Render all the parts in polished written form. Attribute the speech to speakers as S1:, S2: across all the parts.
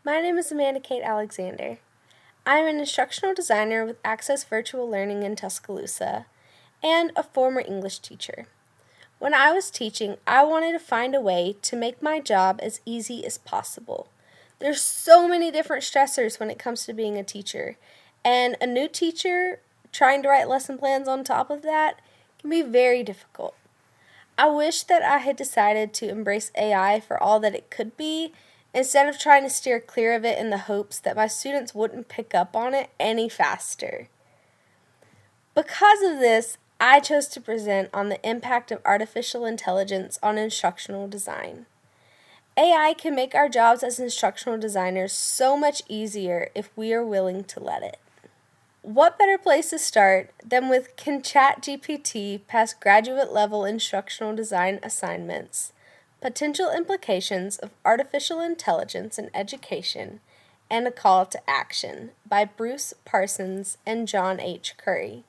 S1: My name is Amanda Kate Alexander. I am an instructional designer with Access Virtual Learning in Tuscaloosa and a former English teacher. When I was teaching, I wanted to find a way to make my job as easy as possible. There's so many different stressors when it comes to being a teacher, and a new teacher trying to write lesson plans on top of that can be very difficult. I wish that I had decided to embrace AI for all that it could be instead of trying to steer clear of it in the hopes that my students wouldn't pick up on it any faster. Because of this, I chose to present on the impact of artificial intelligence on instructional design. AI can make our jobs as instructional designers so much easier if we are willing to let it. What better place to start than with Can ChatGPT pass graduate-level instructional design assignments? Potential Implications of Artificial Intelligence in Education, and a Call to Action by Bruce Parsons and John H. Curry.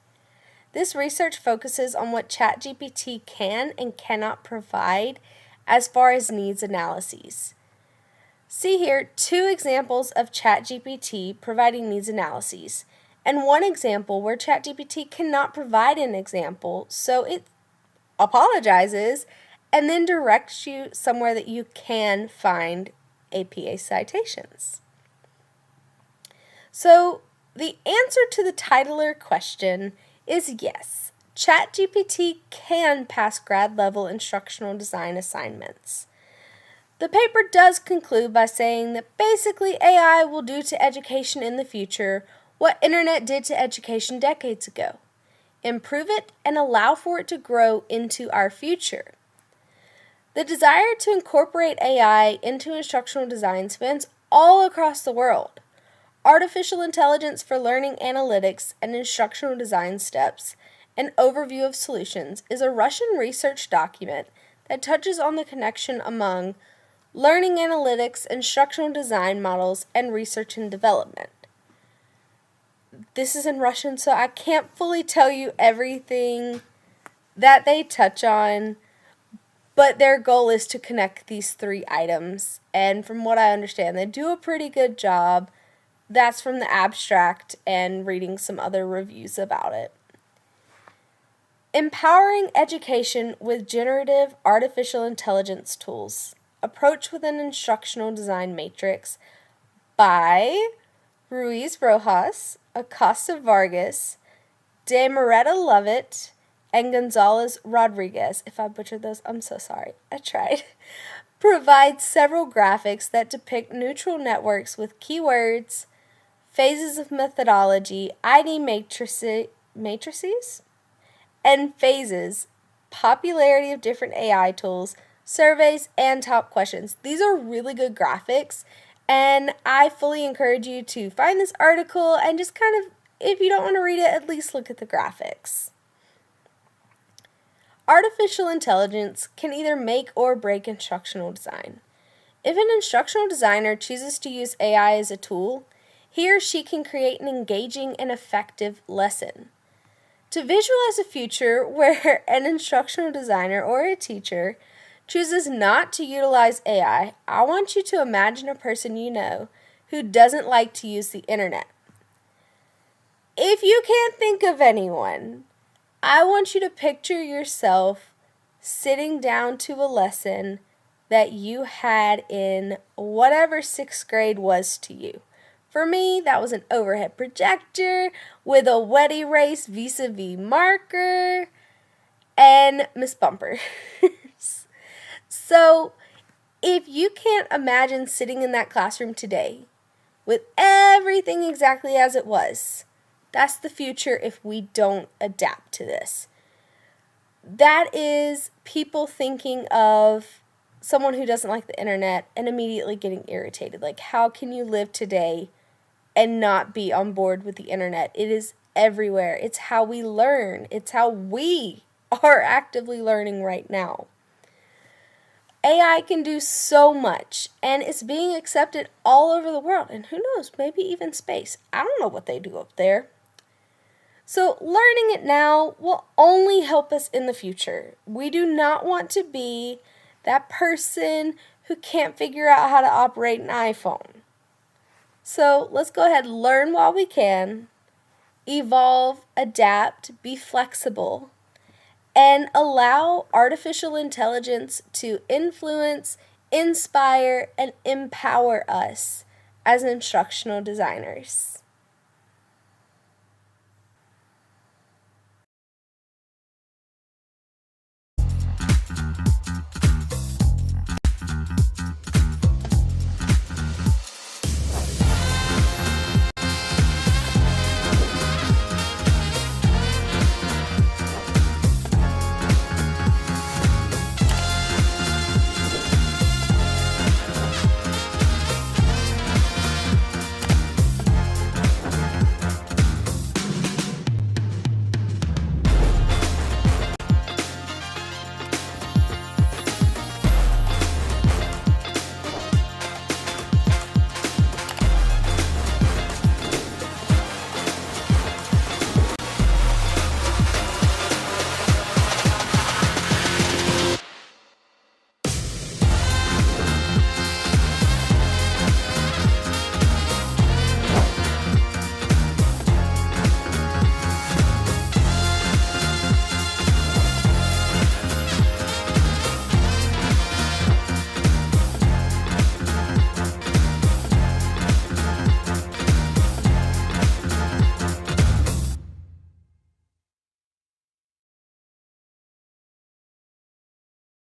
S1: This research focuses on what ChatGPT can and cannot provide as far as needs analyses. See here 2 examples of ChatGPT providing needs analyses, and 1 example where ChatGPT cannot provide an example, so it apologizes and then directs you somewhere that you can find APA citations. So the answer to the titler question is yes. ChatGPT can pass grad-level instructional design assignments. The paper does conclude by saying that basically AI will do to education in the future what Internet did to education decades ago. Improve it and allow for it to grow into our future. The desire to incorporate AI into instructional design spans all across the world. Artificial Intelligence for Learning Analytics and Instructional Design Steps, an Overview of Solutions, is a Russian research document that touches on the connection among learning analytics, instructional design models, and research and development. This is in Russian, so I can't fully tell you everything that they touch on, but their goal is to connect these 3 items, and from what I understand, they do a pretty good job. That's from the abstract and reading some other reviews about it. Empowering Education with Generative Artificial Intelligence Tools, Approach with an Instructional Design Matrix by Ruiz Rojas, Acosta Vargas, De Moretta Lovett, and Gonzalez Rodriguez. If I butchered those, I'm so sorry. I tried. Provides several graphics that depict neutral networks with keywords, phases of methodology, ID matrices, and phases, popularity of different AI tools, surveys, and top questions. These are really good graphics, and I fully encourage you to find this article and just kind of, if you don't want to read it, at least look at the graphics. Artificial intelligence can either make or break instructional design. If an instructional designer chooses to use AI as a tool, he or she can create an engaging and effective lesson. To visualize a future where an instructional designer or a teacher chooses not to utilize AI, I want you to imagine a person you know who doesn't like to use the internet. If you can't think of anyone, I want you to picture yourself sitting down to a lesson that you had in whatever 6th grade was to you. For me, that was an overhead projector with a wet erase vis-a-vis marker and Miss Bumpers. So, if you can't imagine sitting in that classroom today with everything exactly as it was, that's the future if we don't adapt to this. That is people thinking of someone who doesn't like the internet and immediately getting irritated. Like, how can you live today and not be on board with the internet? It is everywhere. It's how we learn. It's how we are actively learning right now. AI can do so much, and it's being accepted all over the world, and who knows, maybe even space. I don't know what they do up there. So learning it now will only help us in the future. We do not want to be that person who can't figure out how to operate an iPhone. So let's go ahead and learn while we can, evolve, adapt, be flexible, and allow artificial intelligence to influence, inspire, and empower us as instructional designers.